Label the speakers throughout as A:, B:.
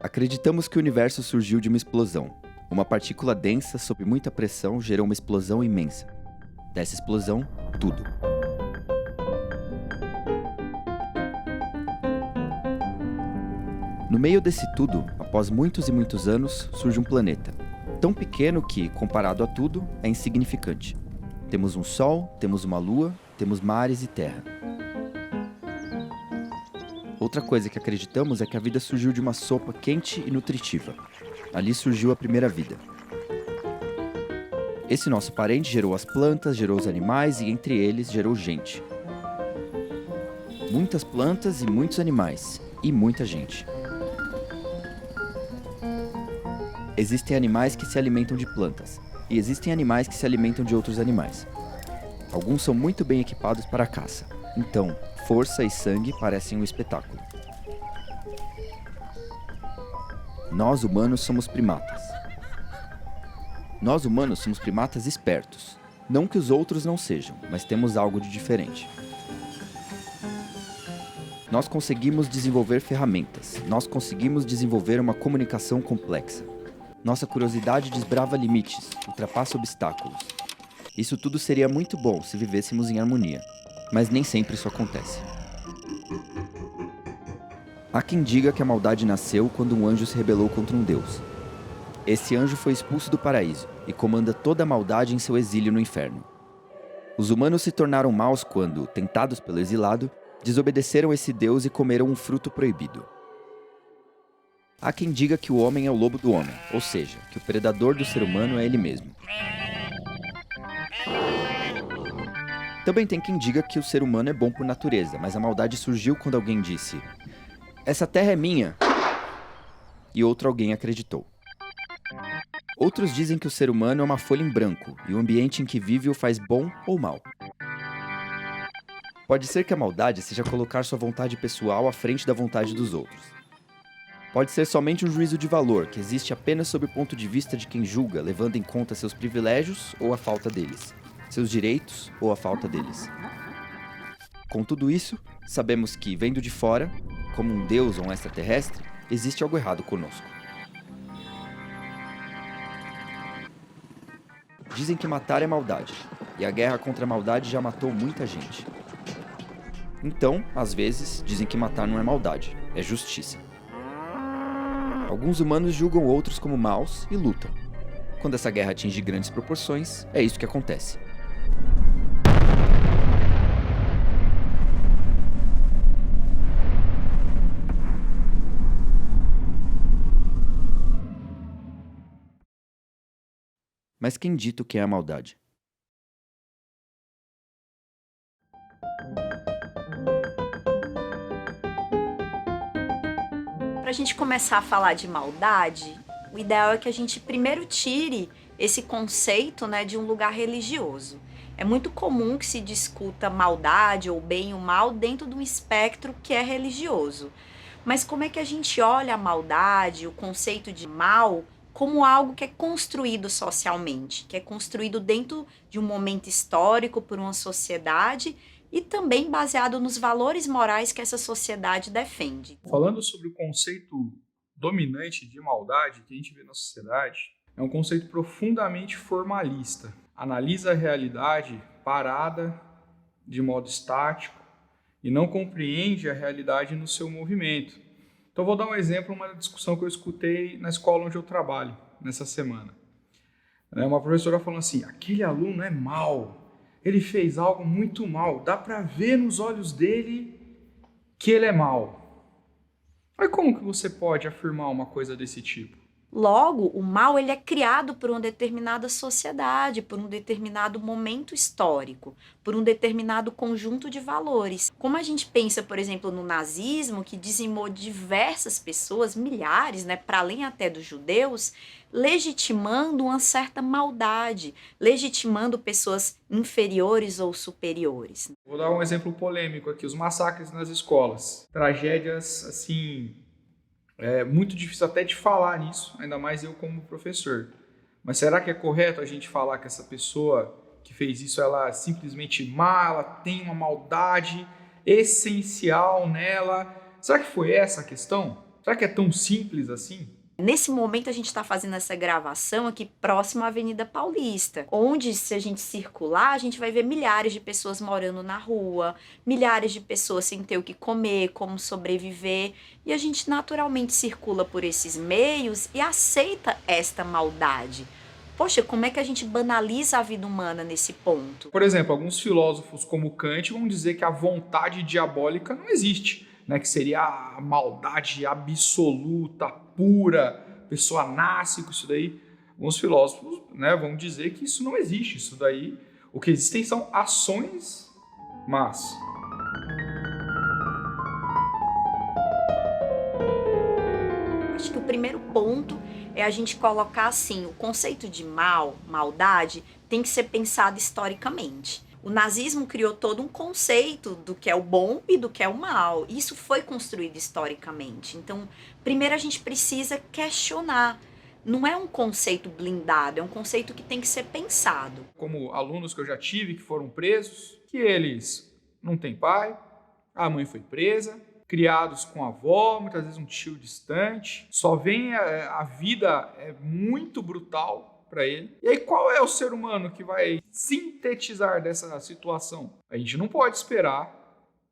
A: Acreditamos que o universo surgiu de uma explosão. Uma partícula densa, sob muita pressão, gerou uma explosão imensa. Dessa explosão, tudo. No meio desse tudo, após muitos e muitos anos, surge um planeta. Tão pequeno que, comparado a tudo, é insignificante. Temos um sol, temos uma lua, temos mares e terra. Outra coisa que acreditamos é que a vida surgiu de uma sopa quente e nutritiva. Ali surgiu a primeira vida. Esse nosso parente gerou as plantas, gerou os animais e, entre eles, gerou gente. Muitas plantas e muitos animais. E muita gente. Existem animais que se alimentam de plantas. E existem animais que se alimentam de outros animais. Alguns são muito bem equipados para a caça. Então, força e sangue parecem um espetáculo. Nós, humanos, somos primatas. Nós, humanos, somos primatas espertos. Não que os outros não sejam, mas temos algo de diferente. Nós conseguimos desenvolver ferramentas. Nós conseguimos desenvolver uma comunicação complexa. Nossa curiosidade desbrava limites, ultrapassa obstáculos. Isso tudo seria muito bom se vivêssemos em harmonia, mas nem sempre isso acontece. Há quem diga que a maldade nasceu quando um anjo se rebelou contra um deus. Esse anjo foi expulso do paraíso e comanda toda a maldade em seu exílio no inferno. Os humanos se tornaram maus quando, tentados pelo exilado, desobedeceram esse deus e comeram um fruto proibido. Há quem diga que o homem é o lobo do homem, ou seja, que o predador do ser humano é ele mesmo. Também tem quem diga que o ser humano é bom por natureza, mas a maldade surgiu quando alguém disse: "Essa terra é minha", e outro alguém acreditou. Outros dizem que o ser humano é uma folha em branco, e o ambiente em que vive o faz bom ou mal. Pode ser que a maldade seja colocar sua vontade pessoal à frente da vontade dos outros. Pode ser somente um juízo de valor, que existe apenas sob o ponto de vista de quem julga, levando em conta seus privilégios ou a falta deles, seus direitos ou a falta deles. Com tudo isso, sabemos que, vendo de fora, como um deus ou um extraterrestre, existe algo errado conosco. Dizem que matar é maldade, e a guerra contra a maldade já matou muita gente. Então, às vezes, dizem que matar não é maldade, é justiça. Alguns humanos julgam outros como maus e lutam. Quando essa guerra atinge grandes proporções, é isso que acontece. Mas quem dita o que é a maldade?
B: Para a gente começar a falar de maldade, o ideal é que a gente primeiro tire esse conceito, né, de um lugar religioso. É muito comum que se discuta maldade ou bem ou mal dentro de um espectro que é religioso. Mas como é que a gente olha a maldade, o conceito de mal, como algo que é construído socialmente, que é construído dentro de um momento histórico por uma sociedade e também baseado nos valores morais que essa sociedade defende.
C: Falando sobre o conceito dominante de maldade que a gente vê na sociedade, é um conceito profundamente formalista. Analisa a realidade parada, de modo estático, e não compreende a realidade no seu movimento. Então vou dar um exemplo, uma discussão que eu escutei na escola onde eu trabalho nessa semana. Uma professora falando assim: aquele aluno é mau, ele fez algo muito mal, dá para ver nos olhos dele que ele é mau. Mas como que você pode afirmar uma coisa desse tipo?
B: Logo, o mal ele é criado por uma determinada sociedade, por um determinado momento histórico, por um determinado conjunto de valores. Como a gente pensa, por exemplo, no nazismo, que dizimou diversas pessoas, milhares, né, para além até dos judeus, legitimando uma certa maldade, legitimando pessoas inferiores ou superiores.
C: Vou dar um exemplo polêmico aqui, os massacres nas escolas. Tragédias, assim, é muito difícil até de falar nisso, ainda mais eu como professor. Mas será que é correto a gente falar que essa pessoa que fez isso, ela é simplesmente má, ela tem uma maldade essencial nela? Será que foi essa a questão? Será que é tão simples assim?
B: Nesse momento a gente está fazendo essa gravação aqui próximo à Avenida Paulista, onde se a gente circular, a gente vai ver milhares de pessoas morando na rua, milhares de pessoas sem ter o que comer, como sobreviver, e a gente naturalmente circula por esses meios e aceita esta maldade. Poxa, como é que a gente banaliza a vida humana nesse ponto?
C: Por exemplo, alguns filósofos como Kant vão dizer que a vontade diabólica não existe, né? Que seria a maldade absoluta, pura, a pessoa nasce com isso daí. Alguns filósofos, né, vão dizer que isso não existe. Isso daí, o que existem são ações más.
B: Acho que o primeiro ponto é a gente colocar assim, o conceito de mal, maldade, tem que ser pensado historicamente. O nazismo criou todo um conceito do que é o bom e do que é o mal. Isso foi construído historicamente. Então, primeiro a gente precisa questionar. Não é um conceito blindado, é um conceito que tem que ser pensado.
C: Como alunos que eu já tive que foram presos, que eles não têm pai, a mãe foi presa, criados com a avó, muitas vezes um tio distante, só vem a vida é muito brutal para ele. E aí qual é o ser humano que vai sintetizar dessa situação? A gente não pode esperar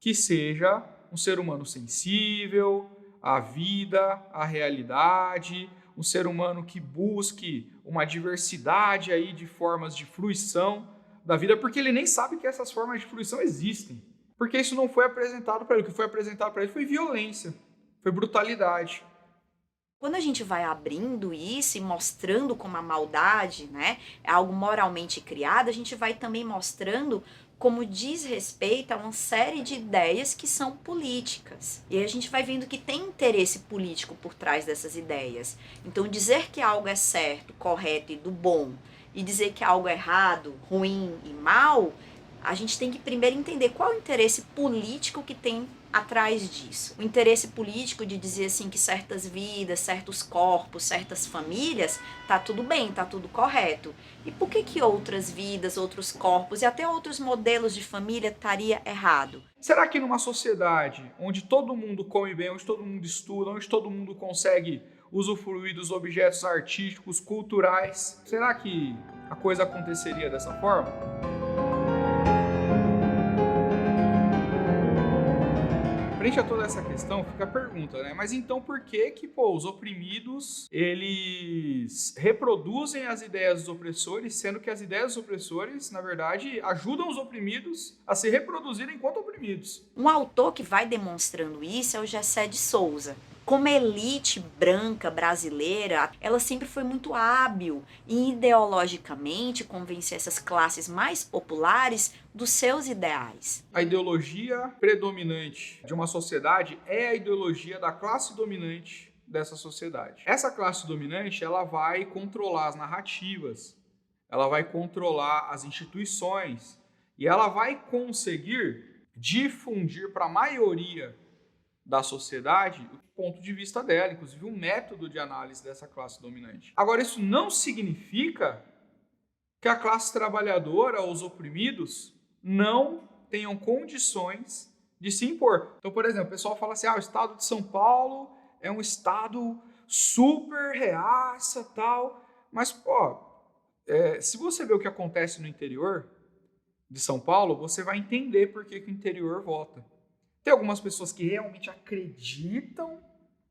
C: que seja um ser humano sensível à vida, à realidade, um ser humano que busque uma diversidade aí de formas de fruição da vida, porque ele nem sabe que essas formas de fruição existem. Porque isso não foi apresentado para ele. O que foi apresentado para ele foi violência, foi brutalidade.
B: Quando a gente vai abrindo isso e mostrando como a maldade, né, é algo moralmente criado, a gente vai também mostrando como diz respeito a uma série de ideias que são políticas. E aí a gente vai vendo que tem interesse político por trás dessas ideias. Então dizer que algo é certo, correto e do bom, e dizer que algo é errado, ruim e mal, a gente tem que primeiro entender qual é o interesse político que tem atrás disso. O interesse político de dizer assim que certas vidas, certos corpos, certas famílias, tá tudo bem, tá tudo correto. E por que outras vidas, outros corpos e até outros modelos de família estaria errado?
C: Será que numa sociedade onde todo mundo come bem, onde todo mundo estuda, onde todo mundo consegue usufruir dos objetos artísticos, culturais, será que a coisa aconteceria dessa forma? Frente a toda essa questão, fica a pergunta, né? Mas então por que os oprimidos, eles reproduzem as ideias dos opressores, sendo que as ideias dos opressores, na verdade, ajudam os oprimidos a se reproduzirem enquanto oprimidos?
B: Um autor que vai demonstrando isso é o Gessé de Souza. Como elite branca brasileira, ela sempre foi muito hábil em ideologicamente convencer essas classes mais populares dos seus ideais.
C: A ideologia predominante de uma sociedade é a ideologia da classe dominante dessa sociedade. Essa classe dominante, ela vai controlar as narrativas, ela vai controlar as instituições e ela vai conseguir difundir para a maioria da sociedade o ponto de vista dela, inclusive um método de análise dessa classe dominante. Agora, isso não significa que a classe trabalhadora ou os oprimidos não tenham condições de se impor. Então, por exemplo, o pessoal fala assim, o estado de São Paulo é um estado super reaça, tal, mas, se você vê o que acontece no interior de São Paulo, você vai entender por que o interior vota. Tem algumas pessoas que realmente acreditam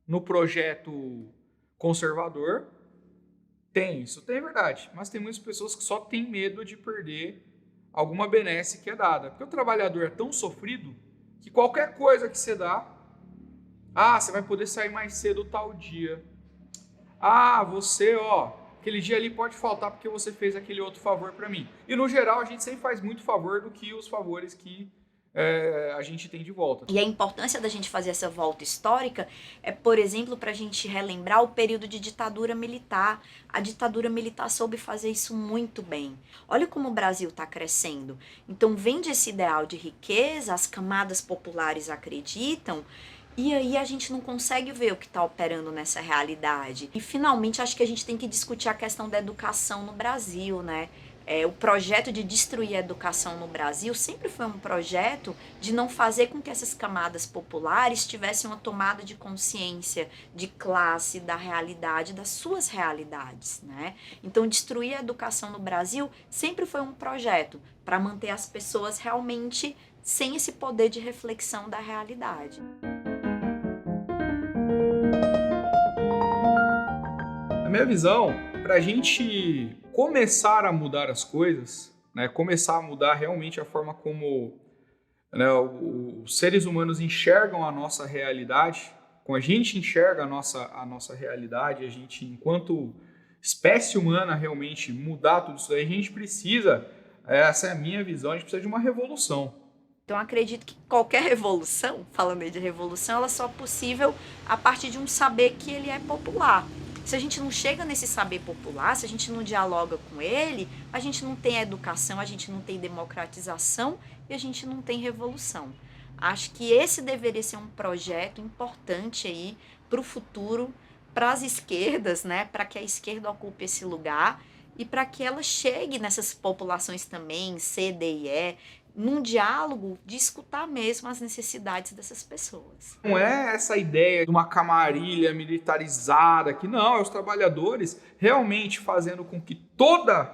C: no projeto conservador. Isso tem verdade. Mas tem muitas pessoas que só têm medo de perder alguma benesse que é dada. Porque o trabalhador é tão sofrido que qualquer coisa que você dá... você vai poder sair mais cedo tal dia. Você, aquele dia ali pode faltar porque você fez aquele outro favor para mim. E no geral a gente sempre faz muito favor do que os favores que a gente tem de volta.
B: E a importância da gente fazer essa volta histórica é, por exemplo, para a gente relembrar o período de ditadura militar. A ditadura militar soube fazer isso muito bem. Olha como o Brasil está crescendo. Então, vende esse ideal de riqueza, as camadas populares acreditam, e aí a gente não consegue ver o que está operando nessa realidade. E, finalmente, acho que a gente tem que discutir a questão da educação no Brasil, né? O projeto de destruir a educação no Brasil sempre foi um projeto de não fazer com que essas camadas populares tivessem uma tomada de consciência de classe, da realidade, das suas realidades, né? Então, destruir a educação no Brasil sempre foi um projeto para manter as pessoas realmente sem esse poder de reflexão da realidade.
C: Na minha visão, para a gente começar a mudar as coisas, né, começar a mudar realmente a forma como, né, os seres humanos enxergam a nossa realidade, como a gente enxerga a nossa realidade, a gente, enquanto espécie humana, realmente mudar tudo isso daí, a gente precisa, essa é a minha visão, a gente precisa de uma revolução.
B: Então, acredito que qualquer revolução, falando aí de revolução, ela só é possível a partir de um saber que ele é popular. Se a gente não chega nesse saber popular, se a gente não dialoga com ele, a gente não tem educação, a gente não tem democratização e a gente não tem revolução. Acho que esse deveria ser um projeto importante aí para o futuro, para as esquerdas, né? Para que a esquerda ocupe esse lugar e para que ela chegue nessas populações também, C, D e E, num diálogo de escutar mesmo as necessidades dessas pessoas.
C: Não é essa ideia de uma camarilha militarizada aqui, não, é os trabalhadores realmente fazendo com que toda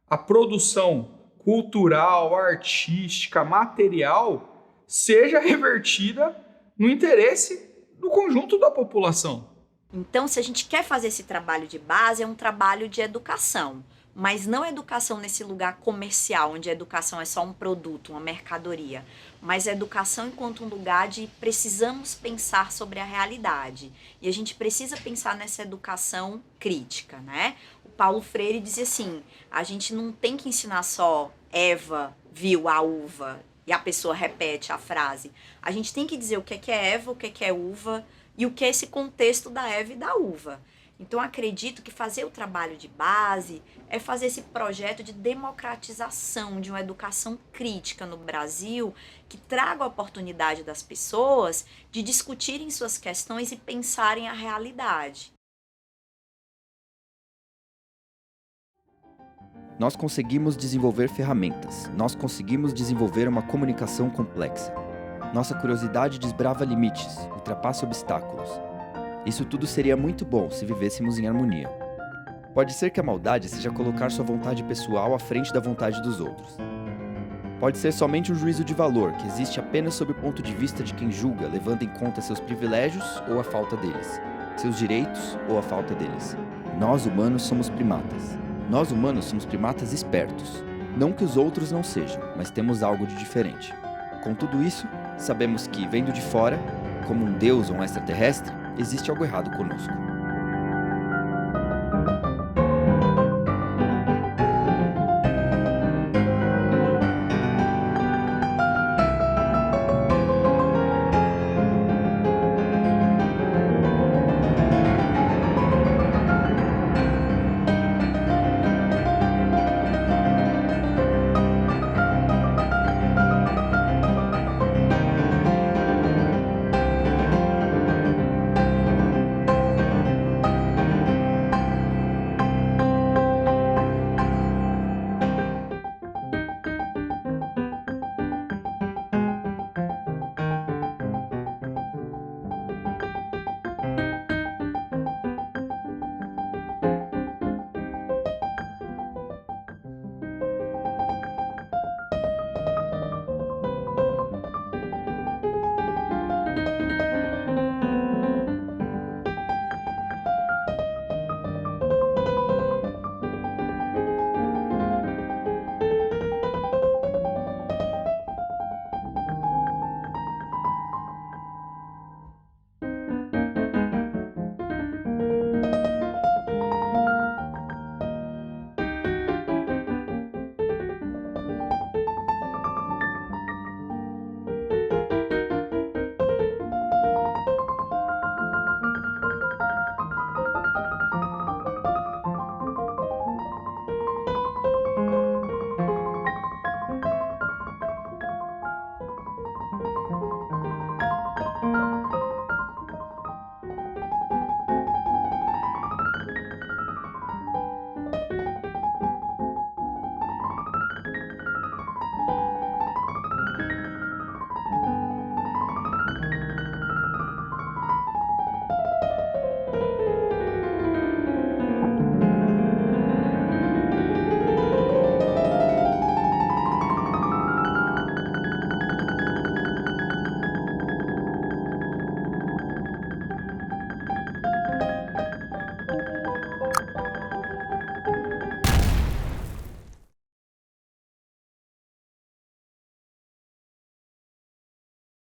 C: a produção cultural, artística, material seja revertida no interesse do conjunto da população.
B: Então, se a gente quer fazer esse trabalho de base, é um trabalho de educação. Mas não educação nesse lugar comercial, onde a educação é só um produto, uma mercadoria. Mas a educação enquanto um lugar de precisamos pensar sobre a realidade. E a gente precisa pensar nessa educação crítica, né? O Paulo Freire dizia assim, a gente não tem que ensinar só Eva viu a uva e a pessoa repete a frase. A gente tem que dizer o que é Eva, o que é uva e o que é esse contexto da Eva e da uva. Então, acredito que fazer o trabalho de base é fazer esse projeto de democratização de uma educação crítica no Brasil que traga a oportunidade das pessoas de discutirem suas questões e pensarem a realidade.
A: Nós conseguimos desenvolver ferramentas, nós conseguimos desenvolver uma comunicação complexa. Nossa curiosidade desbrava limites, ultrapassa obstáculos. Isso tudo seria muito bom se vivêssemos em harmonia. Pode ser que a maldade seja colocar sua vontade pessoal à frente da vontade dos outros. Pode ser somente um juízo de valor que existe apenas sob o ponto de vista de quem julga, levando em conta seus privilégios ou a falta deles, seus direitos ou a falta deles. Nós humanos somos primatas. Nós humanos somos primatas espertos. Não que os outros não sejam, mas temos algo de diferente. Com tudo isso, sabemos que, vendo de fora, como um deus ou um extraterrestre, existe algo errado conosco.